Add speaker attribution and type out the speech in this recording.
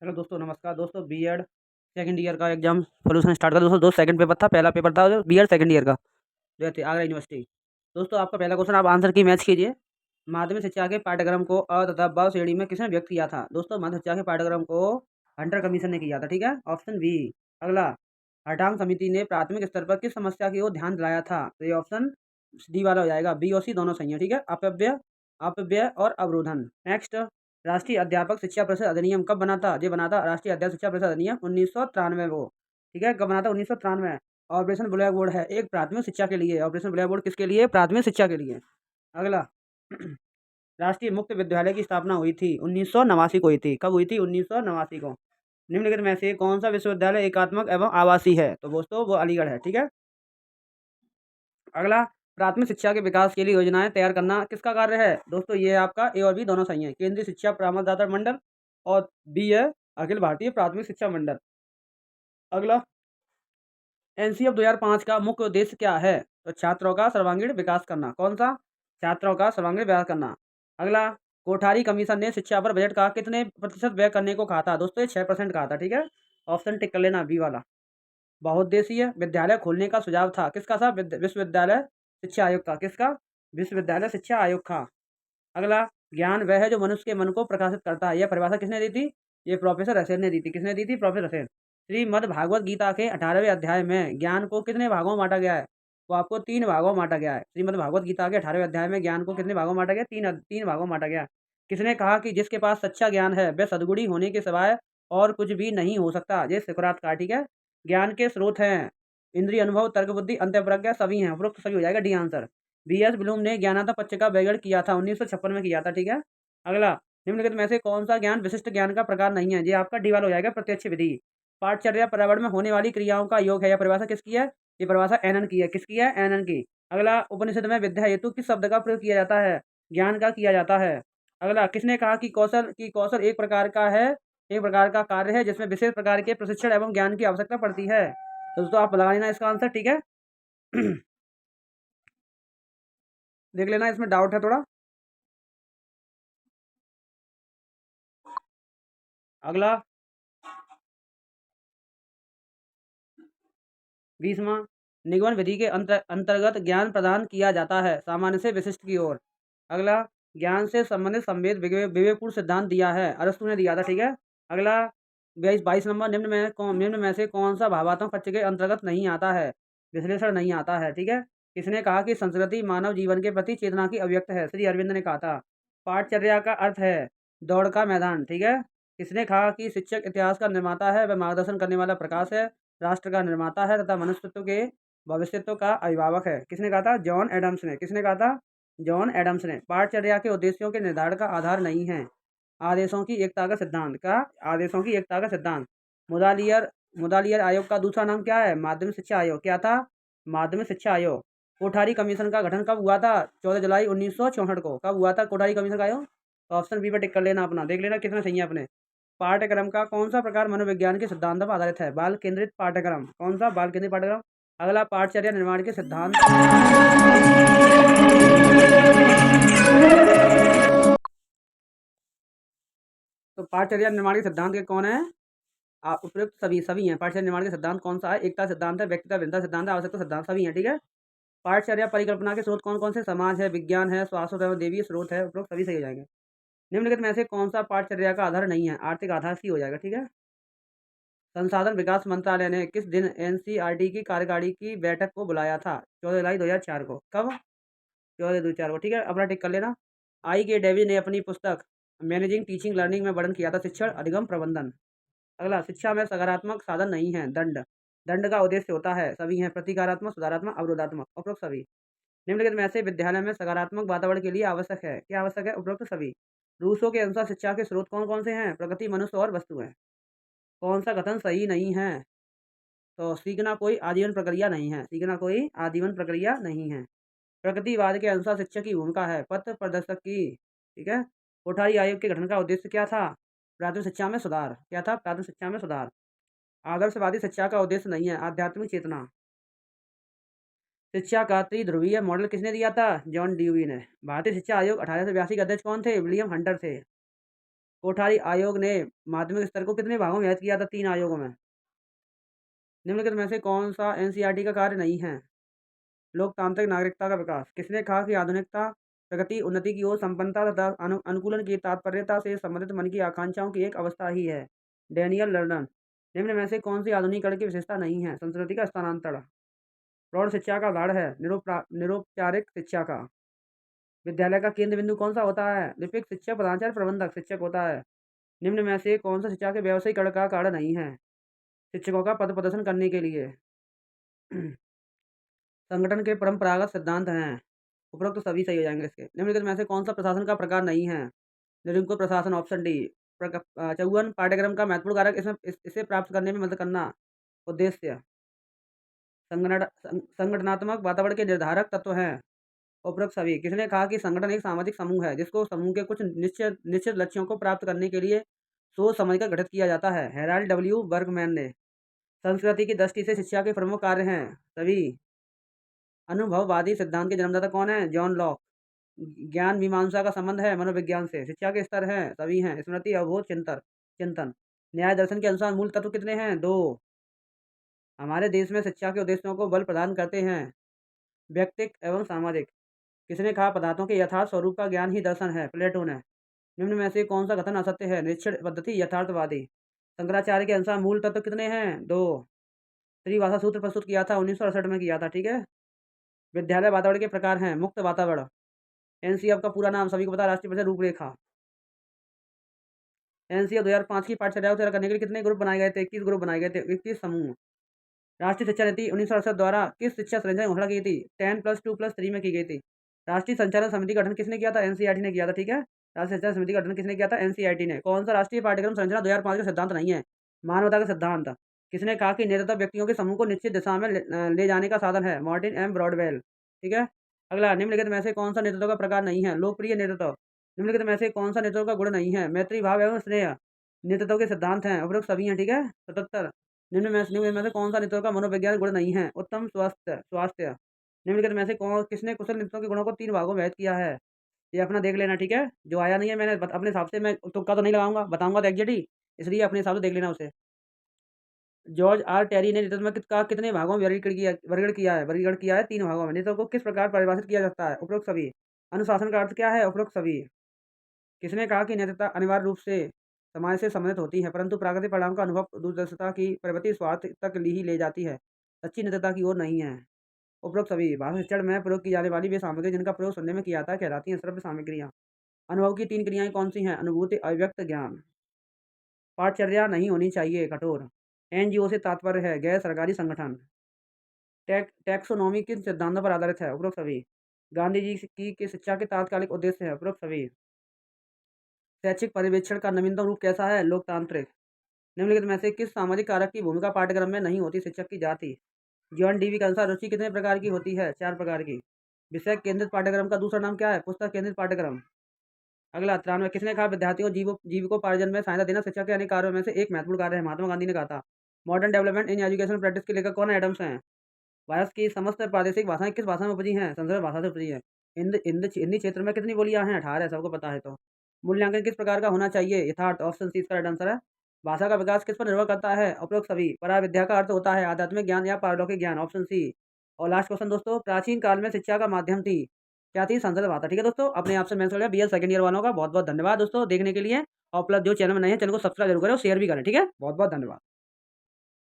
Speaker 1: Hello दोस्तों, नमस्कार दोस्तों। बीएड सेकंड ईयर का एग्जाम सोल्यूशन स्टार्ट कर दोस्तों। दो सेकंड पेपर था, पहला पेपर था बीएड सेकंड ईयर का जो थी आगरा यूनिवर्सिटी। दोस्तों आपका पहला क्वेश्चन, आप आंसर की मैच कीजिए। माध्यमिक शिक्षा के पाठ्यक्रम को अ तथा ब श्रेणी में किसने व्यक्त किया था? दोस्तों माध्यमिक शिक्षा के पाठ्यक्रम को हंटर कमीशन ने किया था, ठीक है, ऑप्शन बी। अगला, हटांग समिति ने प्राथमिक स्तर पर किस समस्या की ओर ध्यान दिलाया था? तो ये ऑप्शन डी वाला हो जाएगा, बी और सी दोनों सही है, ठीक है। अपव्यय अपव्यय और अवरोधन। नेक्स्ट, राष्ट्रीय अध्यापक शिक्षा परिषद अधिनियम कब बना था? ये बना था राष्ट्रीय अध्यापक शिक्षा परिषद अधिनियम 1993 को, ठीक है। कब बना था? 1993। ऑपरेशन ब्लैक बोर्ड है एक प्राथमिक शिक्षा के लिए। ऑपरेशन ब्लैक बोर्ड किसके लिए? प्राथमिक शिक्षा के लिए। अगला, राष्ट्रीय मुक्त विद्यालय की स्थापना हुई थी 1989 को हुई थी। कब हुई थी? 1989 को। निम्नलिखित में से कौन सा विश्वविद्यालय एकात्मक एवं आवासीय है? तो दोस्तों वो अलीगढ़ है, ठीक है। अगला, प्राथमिक शिक्षा के विकास के लिए योजनाएं तैयार करना किसका कार्य है? दोस्तों ये आपका ए और बी दोनों सही है, केंद्रीय शिक्षा परामर्शदाता मंडल, और बी है अखिल भारतीय प्राथमिक शिक्षा मंडल। अगला, एनसीएफ 2005 का मुख्य उद्देश्य क्या है? तो छात्रों का सर्वांगीण विकास करना। कौन सा? छात्रों का सर्वांगीण विकास करना। अगला, कोठारी कमीशन ने शिक्षा पर बजट का कितने प्रतिशत व्यय करने को कहा था? दोस्तों ये 6% कहा था, ठीक है। ऑप्शन टिक कर लेना, बी वाला। बहुउद्देशीय विद्यालय खोलने का सुझाव था किसका था? विश्वविद्यालय शिक्षा आयोग का। किसका? विश्वविद्यालय शिक्षा आयोग का। अगला, ज्ञान वह है जो मनुष्य के मन को प्रकाशित करता है। यह परिभाषा किसने दी थी? ये प्रोफेसर रसेल ने दी थी। किसने दी थी? Professor Russell. श्रीमद् भागवत गीता के 18वें अध्याय में ज्ञान को कितने भागों में बांटा गया है? वो आपको 3 भागों में बांटा गया है। श्रीमद् भागवत गीता के 18वें अध्याय में ज्ञान को कितने भागों में बांटा गया? तीन भागों में बांटा गया। किसने कहा कि जिसके पास सच्चा ज्ञान है वह सद्गुणी होने के सिवाय और कुछ भी नहीं हो सकता? ये सुकरात का, ठीक है। ज्ञान के स्रोत हैं इंद्रिय अनुभव, तर्क बुद्धि, अंतःप्रज्ञा, सभी हैं। उपरोक्त सभी हो जाएगा डी आंसर। बीएस ब्लूम ने ज्ञानार्थ पक्ष का वर्गीकरण किया था 1956 में किया था, ठीक है। अगला, निम्नलिखित में से कौन सा ज्ञान विशिष्ट ज्ञान का प्रकार नहीं है? ये आपका डी वाला हो जाएगा, प्रत्यक्ष विधि। पाठचर्या पर्यावरण में होने वाली क्रियाओं का योग है। यह परिभाषा किसकी है? ये परिभाषा एनन की है। किसकी है? एनन की। अगला, उपनिषद में विद्या हेतु किस शब्द का प्रयोग किया जाता है? ज्ञान का किया जाता है। अगला, किसने कहा कि कौशल एक प्रकार का है, एक प्रकार का कार्य है जिसमें विशेष प्रकार के प्रशिक्षण एवं ज्ञान की आवश्यकता पड़ती है? तो दोस्तों आप लगा लेना इसका आंसर, ठीक है। देख लेना, इसमें डाउट है थोड़ा। अगला, 20वां, निगमन विधि के अंतर्गत ज्ञान प्रदान किया जाता है सामान्य से विशिष्ट की ओर। अगला, ज्ञान से संबंधित संवेद विवेकपूर्ण सिद्धांत दिया है, अरस्तु ने दिया था, ठीक है। अगला, 22 नंबर, निम्न में से कौन सा भावात्मक पक्ष के अंतर्गत नहीं आता है? विश्लेषण नहीं आता है, ठीक है। किसने कहा कि संस्कृति मानव जीवन के प्रति चेतना की अभिव्यक्त है? श्री अरविंद ने कहा था। पाठचर्या का अर्थ है दौड़ का मैदान, ठीक है। किसने कहा कि शिक्षक इतिहास का निर्माता है, वह मार्गदर्शन करने वाला प्रकाश है, राष्ट्र का निर्माता है तथा मनुष्यत्व के भविष्यत्व का अभिभावक है? किसने कहा था? जॉन एडम्स ने। किसने कहा था? जॉन एडम्स ने। पाठचर्या के उद्देश्यों के निर्धारण का आधार नहीं है आदेशों की एकता का सिद्धांत। का आदेशों की एकता का सिद्धांत। मुदालियर मुदालियर आयोग का दूसरा नाम क्या है? माध्यमिक शिक्षा आयोग। क्या था? माध्यमिक शिक्षा आयोग। कोठारी कमीशन का गठन कब हुआ था? 14 जुलाई 1964 को। कब हुआ था कोठारी कमीशन का आयोग? तो ऑप्शन बी पर टिक कर लेना अपना, देख लेना कितना सही है अपने। पाठ्यक्रम का कौन सा प्रकार मनोविज्ञान के सिद्धांत पर आधारित है? बाल केंद्रित पाठ्यक्रम। कौन सा? बाल केंद्रित पाठ्यक्रम। अगला, पाठचर्या निर्माण के सिद्धांत। तो पाठचर्या निर्माण के सिद्धांत के कौन है? उपयुक्त सभी सभी हैं। पाठचर्या निर्माण के सिद्धांत कौन सा है? एकता सिद्धांत है, व्यक्तिगत भिन्नता सिद्धांत है, आवश्यकता सिद्धांत, सभी हैं, ठीक है। पाठचर्या परिकल्पना के स्रोत कौन कौन से? समाज है, विज्ञान है, स्वास्थ्य एवं देवीय स्रोत है। उपरोक्त सभी सही हो जाएंगे। निम्नलिखित में से कौन सा पाठचर्या का आधार नहीं है? आर्थिक आधार सी हो जाएगा, ठीक है। संसाधन विकास मंत्रालय ने किस दिन एनसीईआरटी की कार्यकारिणी की बैठक को बुलाया था? 14 जुलाई 2004 को। कब? 14/2/4 को, ठीक है। अपना टिक कर लेना। आई के डेवी ने अपनी पुस्तक मैनेजिंग टीचिंग लर्निंग में वर्णन किया था शिक्षण अधिगम प्रबंधन। अगला, शिक्षा में सकारात्मक साधन नहीं है दंड। दंड का उद्देश्य होता है, सभी हैं, प्रतिकारात्मक, सुधारात्मक, अवरोधात्मक। उपरोक्त सभी। निम्नलिखित में से विद्यालय में सकारात्मक वातावरण के लिए आवश्यक है? क्या आवश्यक है? उपरोक्त सभी। रूसो के अनुसार शिक्षा के स्रोत कौन कौन से हैं? प्रकृति, मनुष्य और वस्तुएं। कौन सा कथन सही नहीं है? तो सीखना कोई आजीवन प्रक्रिया नहीं है। सीखना कोई आजीवन प्रक्रिया नहीं है। प्रकृतिवाद के अनुसार शिक्षक की भूमिका है पथ प्रदर्शक की, ठीक है। कोठारी आयोग के गठन का उद्देश्य क्या था? प्राथमिक शिक्षा में सुधार। क्या था? प्राथमिक शिक्षा में सुधार। आदर्शवादी शिक्षा का उद्देश्य नहीं है आध्यात्मिक चेतना। शिक्षा का त्रिध्रुवीय मॉडल किसने दिया था? जॉन ड्यूई ने। भारतीय शिक्षा आयोग 1882 के अध्यक्ष कौन थे? विलियम हंटर थे। कोठारी आयोग ने माध्यमिक स्तर को कितने भागों में विभाजित किया था? 3 आयोगों में। निम्नलिखित में से कौन सा एनसीईआरटी का कार्य नहीं है? लोकतांत्रिक नागरिकता का विकास। किसने कहा कि आधुनिकता प्रगति उन्नति की ओर संपन्नता तथा अनुकूलन की तात्पर्यता से संबंधित मन की आकांक्षाओं की एक अवस्था ही है? डैनियल लर्डन। निम्न में से कौन सी आधुनिकीकरण की विशेषता नहीं है? संस्कृति का स्थानांतरण। प्रौढ़ शिक्षा का आधार है निरौपचारिक शिक्षा का। विद्यालय का केंद्र बिंदु कौन सा होता है? लिपिक शिक्षक, प्रधानाचार्य, प्रबंधक शिक्षक होता है। निम्न में से कौन सा शिक्षा के व्यावसायीकरण का कारण नहीं है? शिक्षकों का पद प्रदर्शन करने के लिए। संगठन के परंपरागत सिद्धांत हैं। उपरोक्त सभी सही हो जाएंगे इसके। निम्नलिखित में से कौन सा प्रशासन का प्रकार नहीं है? निरंकुश प्रशासन। Option D. चौवन पाठ्यक्रम का महत्वपूर्ण कारक इसे प्राप्त करने में मदद करना। उद्देश्य। संगठनात्मक वातावरण के निर्धारक तत्व हैं। उपरोक्त सभी। किसने कहा कि संगठन एक सामाजिक समूह है जिसको समूह के कुछ निश्चित लक्ष्यों को प्राप्त करने के लिए सोच समझकर गठित किया जाता है? हेराल्ड डब्ल्यू बर्गमैन ने। संस्कृति की दृष्टि से शिक्षा के प्रमुख कार्य हैं। सभी। अनुभववादी सिद्धांत के जन्मदाता कौन है? John Locke. ज्ञान मीमांसा का संबंध है मनोविज्ञान से। शिक्षा के स्तर हैं सभी हैं। स्मृति, अवबोध, चिंतन। न्याय दर्शन के अनुसार मूल तत्व कितने हैं? 2। हमारे देश में शिक्षा के उद्देश्यों को बल प्रदान करते हैं। व्यक्तिक एवं सामाजिक। किसने कहा पदार्थों के यथार्थ स्वरूप का ज्ञान ही दर्शन है? प्लेटो ने। निम्न में से कौन सा कथन असत्य है? निरीक्षण पद्धति यथार्थवादी। शंकराचार्य के अनुसार मूल तत्व कितने हैं? 2। त्रिभाषा सूत्र प्रस्तुत किया था 1968 में किया था। ठीक है। विद्यालय वातावरण के प्रकार हैं। मुक्त वातावरण। एनसीएफ का पूरा नाम सभी को पता, राष्ट्रीय परिषद रूपरेखा। एनसीएफ 2005 की पाठ्यचर्या को तैयार करने के लिए कितने ग्रुप बनाए गए थे? 21 ग्रुप बनाए गए थे, 21 समूह। राष्ट्रीय शिक्षा नीति 1968 द्वारा किस शिक्षा संरचना की घोषणा की थी? 10+2+3 में की गई थी। राष्ट्रीय संचालन समिति का गठन किसने किया था? एनसीईआरटी ने किया था। ठीक है। राष्ट्रीय संचालन समिति का गठन किसने किया था? एनसीईआरटी ने। कौन सा राष्ट्रीय पाठ्यक्रम संरचना 2005 का सिद्धांत नहीं है? मानवता का सिद्धांत। किसने कहा कि नेतृत्व व्यक्तियों के समूह को निश्चित दिशा में ले जाने का साधन है? Martin M Broadwell. ठीक है। अगला। निम्नलिखित में से कौन सा नेतृत्व का प्रकार नहीं है? लोकप्रिय नेतृत्व। निम्नलिखित में से कौन सा नेतृत्व का गुण नहीं है? मैत्री भाव एवं स्नेह। नेतृत्व के सिद्धांत हैं। उपरोक्त सभी हैं। ठीक है। 77। निम्न में से कौन सा नेतृत्व का मनोवैज्ञानिक गुण नहीं है? उत्तम स्वास्थ्य। निम्नलिखित में से किसने कुशल नेतृत्व के गुणों को 3 भागों में विभाजित किया है? ये अपना देख लेना। ठीक है। जो आया नहीं है मैंने अपने हिसाब से, मैं तुक्का तो नहीं लगाऊंगा, बताऊंगा तो एग्जैक्ट ही, इसलिए अपने हिसाब से देख लेना उसे। जॉर्ज आर टेरी ने नेतृत्व में कितने भागों में वर्गीकरण किया है? 3 भागों में। नेतृत्व को किस प्रकार परिभाषित किया जाता है? उपरोक्त सभी। अनुशासन का अर्थ क्या है? उपरोक्त सभी। किसने कहा कि नेतृत्व अनिवार्य रूप से समाज से संबंधित होती है, परंतु प्राकृतिक परिणाम का अनुभव दूरदर्शिता की प्रवृत्ति स्वार्थ तक ही ले जाती है, सच्ची नेतृत्वता की ओर नहीं है? उपरोक्त सभी। भाषा शिक्षण में प्रयोग की जाने वाली वे सामग्री जिनका प्रयोग सुनने में किया जाता है कहलाती हैं श्रव्य सामग्रियाँ। अनुभव की 3 क्रियाएं कौन सी हैं? अनुभूति, अभिव्यक्त, ज्ञान। पाठचर्या नहीं होनी चाहिए कठोर। एनजीओ से तात्पर्य है गैर सरकारी संगठन। टैक्सोनॉमी किन सिद्धांतों पर आधारित है? उपरोक्त सभी। गांधी जी की शिक्षा के तात्कालिक उद्देश्य है? उपरोक्त सभी। शैक्षिक पर्यवेक्षण का नवीनतम रूप कैसा है? लोकतांत्रिक। निम्नलिखित में से किस सामाजिक कारक की भूमिका पाठ्यक्रम में नहीं होती? शिक्षक की जाति। जॉन डीवी के अनुसार रुचि कितने प्रकार की होती है? 4 प्रकार की। विषय केंद्रित पाठ्यक्रम का दूसरा नाम क्या है? पुस्तक केंद्रित पाठ्यक्रम। अगला। 93। किसने कहा विद्यार्थियों को जीविकोपार्जन में सहायता देना शिक्षा के अनेक कार्यों में से एक महत्वपूर्ण कार्य है? महात्मा गांधी ने कहा था। Modern development in education practice के लेखक कौन है? एडम्स हैं। भारत की समस्त प्रादेशिक भाषाएं किस भाषा में उपजी हैं? संस्कृत भाषा से उपजी है। हिंदी क्षेत्र में कितनी बोलियां हैं? 18 है, सबको पता है। तो मूल्यांकन किस प्रकार का होना चाहिए? यथार्थ। ऑप्शन सी इसका राइट आंसर है। भाषा का विकास किस पर निर्भर करता है? उपरोक्त सभी। पराविद्या का अर्थ होता है आध्यात्मिक ज्ञान या पारलौकिक ज्ञान। Option C. और लास्ट क्वेश्चन दोस्तों, प्राचीन काल में शिक्षा का माध्यम थी क्या? थी संस्कृत भाषा। ठीक है दोस्तों, अपने आप से मैं BA सेकंड ईयर वालों का बहुत बहुत धन्यवाद दोस्तों देखने के लिए। और प्लस जो चैनल में नए हैं चैनल को सब्सक्राइब जरूर करें और शेयर भी करें। ठीक है, बहुत बहुत धन्यवाद।